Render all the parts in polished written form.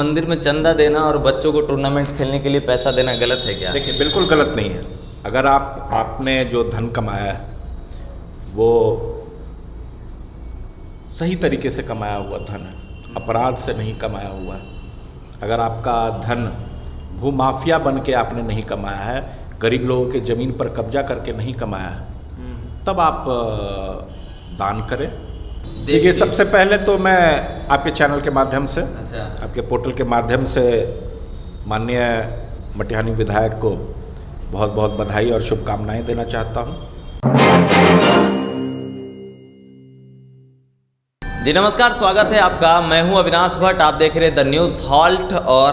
मंदिर में चंदा देना और बच्चों को टूर्नामेंट खेलने के लिए पैसा देना गलत है क्या? देखिए, बिल्कुल गलत नहीं है। अगर आपने जो धन कमाया है वो सही तरीके से कमाया हुआ धन है, अपराध से नहीं कमाया हुआ है। अगर आपका धन भूमाफिया बन के आपने नहीं कमाया है, गरीब लोगों के ज़मीन पर कब्जा करके नहीं कमाया है, तब आप दान करें। देखिए, सबसे पहले तो मैं आपके चैनल के माध्यम से, आपके पोर्टल के माध्यम से माननीय मटिहानी विधायक को बहुत बहुत बधाई और शुभकामनाएं देना चाहता हूं। जी नमस्कार, स्वागत है आपका। मैं हूं अविनाश भट्ट, आप देख रहे हैं द न्यूज़ हॉल्ट। और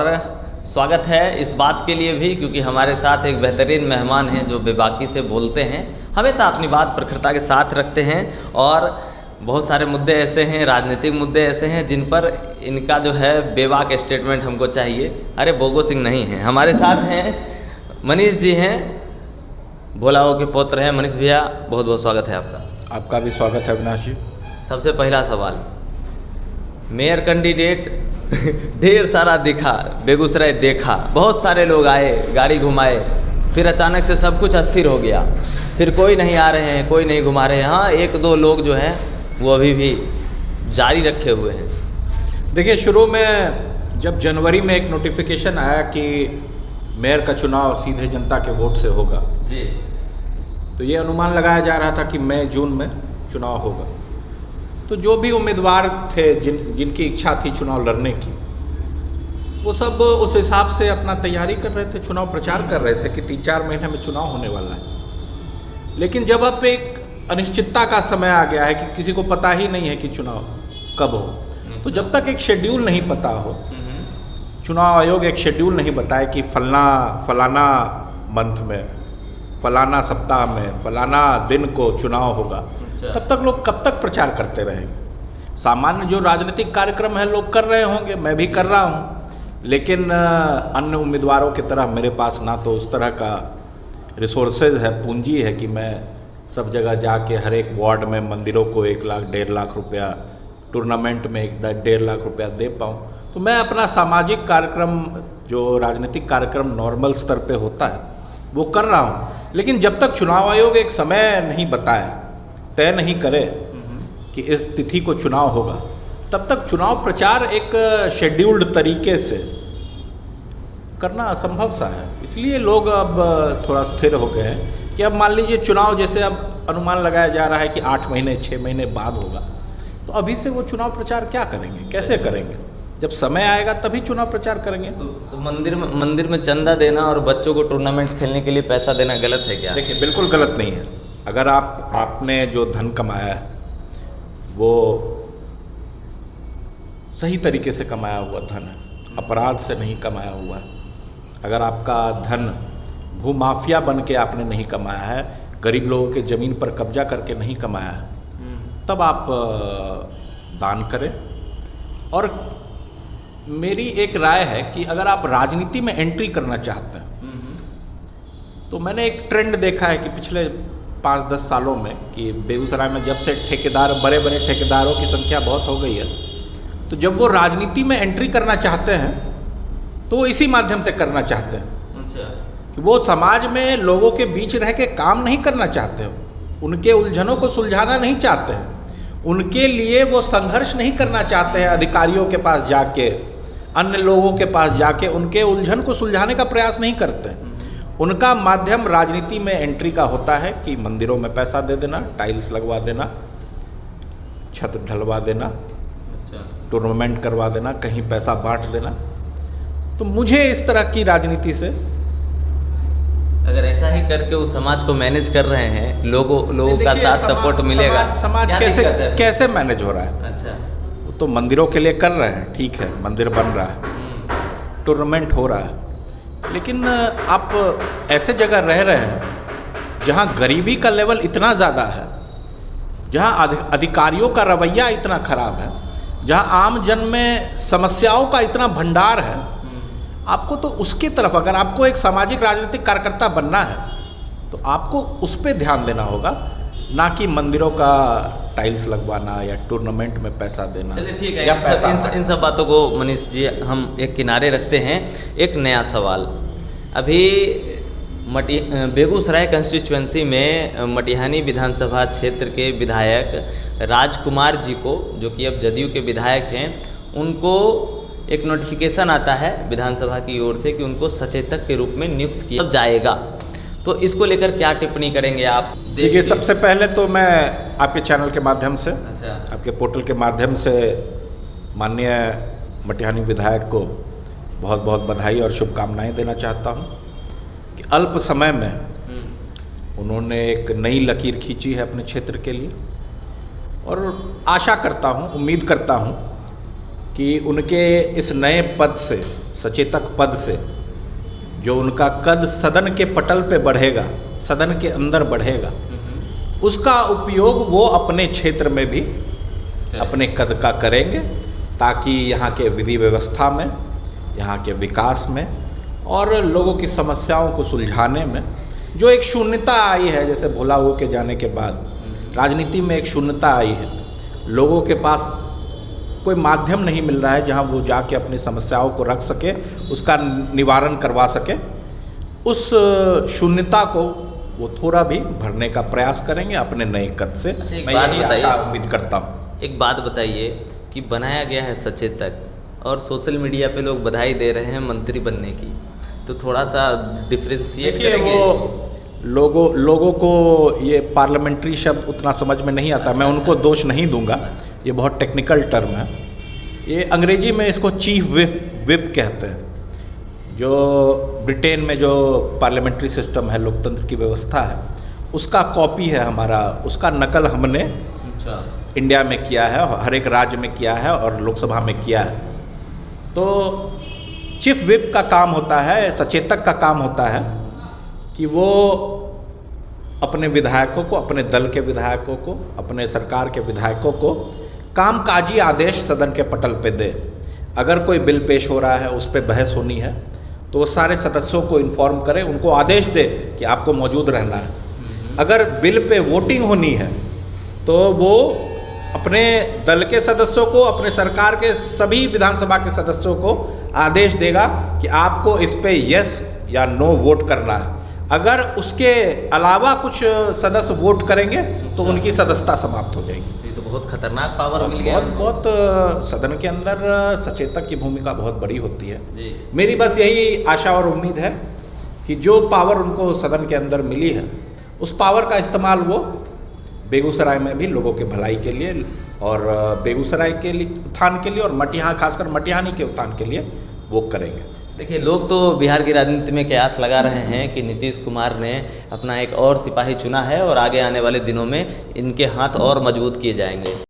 स्वागत है इस बात के लिए भी क्योंकि हमारे साथ एक बेहतरीन मेहमान हैं जो बेबाकी से बोलते हैं, हमेशा अपनी बात प्रखरता के साथ रखते हैं और बहुत सारे मुद्दे ऐसे हैं, राजनीतिक मुद्दे ऐसे हैं जिन पर इनका जो है बेबाक स्टेटमेंट हमको चाहिए। अरे बोगो सिंह नहीं है, हमारे साथ हैं मनीष जी, हैं भोलाओ के पुत्र हैं। मनीष भैया, बहुत बहुत स्वागत है आपका। आपका भी स्वागत है अविनाश जी। सबसे पहला सवाल, मेयर कैंडिडेट ढेर सारा दिखा, बेगूसराय देखा, बहुत सारे लोग आए, गाड़ी घुमाए, फिर अचानक से सब कुछ अस्थिर हो गया, फिर कोई नहीं आ रहे हैं, कोई नहीं घुमा रहे हैं। हाँ, एक दो लोग जो हैं वो अभी भी जारी रखे हुए हैं। देखिए, शुरू में जब जनवरी में एक नोटिफिकेशन आया कि मेयर का चुनाव सीधे जनता के वोट से होगा जी, तो ये अनुमान लगाया जा रहा था कि मई जून में चुनाव होगा। तो जो भी उम्मीदवार थे जिनकी इच्छा थी चुनाव लड़ने की, वो सब उस हिसाब से अपना तैयारी कर रहे थे, चुनाव प्रचार कर रहे थे कि 3-4 महीने में चुनाव होने वाला है। लेकिन जब अब एक अनिश्चितता का समय आ गया है कि किसी को पता ही नहीं है कि चुनाव कब हो, तो जब तक एक शेड्यूल नहीं पता हो, चुनाव आयोग एक शेड्यूल नहीं बताए कि फलाना मंथ में, फलाना सप्ताह में, फलाना दिन को चुनाव होगा, तब तक लोग कब तक प्रचार करते रहेंगे। सामान्य जो राजनीतिक कार्यक्रम है लोग कर रहे होंगे, मैं भी कर रहा हूँ, लेकिन अन्य उम्मीदवारों की तरह मेरे पास ना तो उस तरह का रिसोर्सेज है, पूंजी है कि मैं सब जगह जाके हर एक वार्ड में मंदिरों को 1 लाख 1.5 लाख रुपया, टूर्नामेंट में 1.5 लाख रुपया दे पाऊँ। तो मैं अपना सामाजिक कार्यक्रम, जो राजनीतिक कार्यक्रम नॉर्मल स्तर पे होता है, वो कर रहा हूँ। लेकिन जब तक चुनाव आयोग एक समय नहीं बताए, तय नहीं करे कि इस तिथि को चुनाव होगा, तब तक चुनाव प्रचार एक शेड्यूल्ड तरीके से करना असंभव सा है। इसलिए लोग अब थोड़ा स्थिर हो गए हैं कि अब मान लीजिए चुनाव जैसे अब अनुमान लगाया जा रहा है कि 8 महीने 6 महीने बाद होगा, तो अभी से वो चुनाव प्रचार क्या करेंगे, कैसे करेंगे? जब समय आएगा तभी चुनाव प्रचार करेंगे। तो मंदिर में चंदा देना और बच्चों को टूर्नामेंट खेलने के लिए पैसा देना गलत है क्या? देखिए, बिल्कुल गलत नहीं है। अगर आपने जो धन कमाया है वो सही तरीके से कमाया हुआ धन है, अपराध से नहीं कमाया हुआ है। अगर आपका धन भूमाफिया बन के आपने नहीं कमाया है, गरीब लोगों के ज़मीन पर कब्जा करके नहीं कमाया है, तब आप दान करें। और मेरी एक राय है कि अगर आप राजनीति में एंट्री करना चाहते हैं, तो मैंने एक ट्रेंड देखा है कि पिछले 5-10 सालों में कि बेगूसराय में जब से ठेकेदार, बड़े बड़े ठेकेदारों की संख्या बहुत हो गई है, तो जब वो राजनीति में एंट्री करना चाहते हैं तो वो इसी माध्यम से करना चाहते हैं। अच्छा, कि वो समाज में लोगों के बीच रह के काम नहीं करना चाहते हो, उनके उलझनों को सुलझाना नहीं चाहते हैं, उनके लिए वो संघर्ष नहीं करना चाहते हैं, अधिकारियों के पास जाके, अन्य लोगों के पास जाके उनके उलझन को सुलझाने का प्रयास नहीं करते हैं। उनका माध्यम राजनीति में एंट्री का होता है कि मंदिरों में पैसा दे देना, टाइल्स लगवा देना, छत ढलवा देना, टूर्नामेंट करवा देना, कहीं पैसा बांट देना। तो मुझे इस तरह की राजनीति से, अगर ऐसा ही करके उस समाज को मैनेज कर रहे हैं, लोगों का साथ सपोर्ट मिलेगा, समाज कैसे मैनेज हो रहा है? अच्छा, तो मंदिरों के लिए कर रहे हैं, ठीक है, मंदिर बन रहा है, टूर्नामेंट हो रहा है, लेकिन आप ऐसे जगह रह रहे हैं जहां गरीबी का लेवल इतना ज़्यादा है, जहां अधिकारियों का रवैया इतना खराब है, जहां आम जन में समस्याओं का इतना भंडार है। आपको तो उसकी तरफ, अगर आपको एक सामाजिक राजनीतिक कार्यकर्ता बनना है तो आपको उस पर ध्यान देना होगा, ना कि मंदिरों का टाइल्स लगवाना या टूर्नामेंट में पैसा देना। चलिए ठीक है, या इन सब बातों को मनीष जी हम एक किनारे रखते हैं। एक नया सवाल, अभी बेगूसराय कंस्टिट्यूएंसी में मटिहानी विधानसभा क्षेत्र के विधायक राजकुमार जी को, जो कि अब जदयू के विधायक हैं, उनको एक नोटिफिकेशन आता है विधानसभा की ओर से कि उनको सचेतक के रूप में नियुक्त किया जाएगा। तो इसको लेकर क्या टिप्पणी करेंगे आप? देखिए, सबसे पहले तो मैं आपके चैनल के माध्यम से, अच्छा, आपके पोर्टल के माध्यम से माननीय मटिहानी विधायक को बहुत बहुत बधाई और शुभकामनाएं देना चाहता हूं कि अल्प समय में उन्होंने एक नई लकीर खींची है अपने क्षेत्र के लिए, और आशा करता हूं, उम्मीद करता हूं कि उनके इस नए पद से, सचेतक पद से, जो उनका कद सदन के पटल पे बढ़ेगा, सदन के अंदर बढ़ेगा, उसका उपयोग वो अपने क्षेत्र में भी अपने कद का करेंगे, ताकि यहाँ के विधि व्यवस्था में, यहाँ के विकास में और लोगों की समस्याओं को सुलझाने में जो एक शून्यता आई है, जैसे भोला हो के जाने के बाद राजनीति में एक शून्यता आई है, लोगों के पास कोई माध्यम नहीं मिल रहा है जहां वो जाके अपनी समस्याओं को रख सके, उसका निवारण करवा सके, उस शून्यता को वो थोड़ा भी भरने का प्रयास करेंगे अपने नए कद से। मैं यही आशा उम्मीद करता हूँ। एक बात बताइए कि बनाया गया है सचेतक और सोशल मीडिया पे लोग बधाई दे रहे हैं मंत्री बनने की, तो थोड़ा सा डिफ्रेंशिएट करेंगे? लोगों को ये पार्लियामेंट्री शब्द उतना समझ में नहीं आता। मैं उनको दोष नहीं दूंगा, ये बहुत टेक्निकल टर्म है। ये अंग्रेजी में इसको चीफ विप कहते हैं। जो ब्रिटेन में जो पार्लियामेंट्री सिस्टम है, लोकतंत्र की व्यवस्था है, उसका कॉपी है हमारा, उसका नकल हमने इंडिया में किया है, हर एक राज्य में किया है और लोकसभा में किया है। तो चीफ विप का काम होता है, सचेतक का काम होता है कि वो अपने विधायकों को, अपने दल के विधायकों को, अपने सरकार के विधायकों को कामकाजी आदेश सदन के पटल पे दे। अगर कोई बिल पेश हो रहा है, उस पर बहस होनी है, तो वो सारे सदस्यों को इन्फॉर्म करे, उनको आदेश दे कि आपको मौजूद रहना है। अगर बिल पे वोटिंग होनी है तो वो अपने दल के सदस्यों को, अपने सरकार के सभी विधानसभा के सदस्यों को आदेश देगा कि आपको इस पे यस या नो वोट करना है। अगर उसके अलावा कुछ सदस्य वोट करेंगे तो उनकी सदस्यता समाप्त हो जाएगी। ये तो बहुत खतरनाक पावर मिल गया। बहुत सदन के अंदर सचेतक की भूमिका बहुत बड़ी होती है। मेरी बस यही आशा और उम्मीद है कि जो पावर उनको सदन के अंदर मिली है, उस पावर का इस्तेमाल वो बेगूसराय में भी लोगों के भलाई के लिए और बेगूसराय के लिए उत्थान के लिए और खासकर मटिहानी के उत्थान के लिए वो करेंगे। देखिए, लोग तो बिहार की राजनीति में कयास लगा रहे हैं कि नीतीश कुमार ने अपना एक और सिपाही चुना है और आगे आने वाले दिनों में इनके हाथ और मजबूत किए जाएंगे।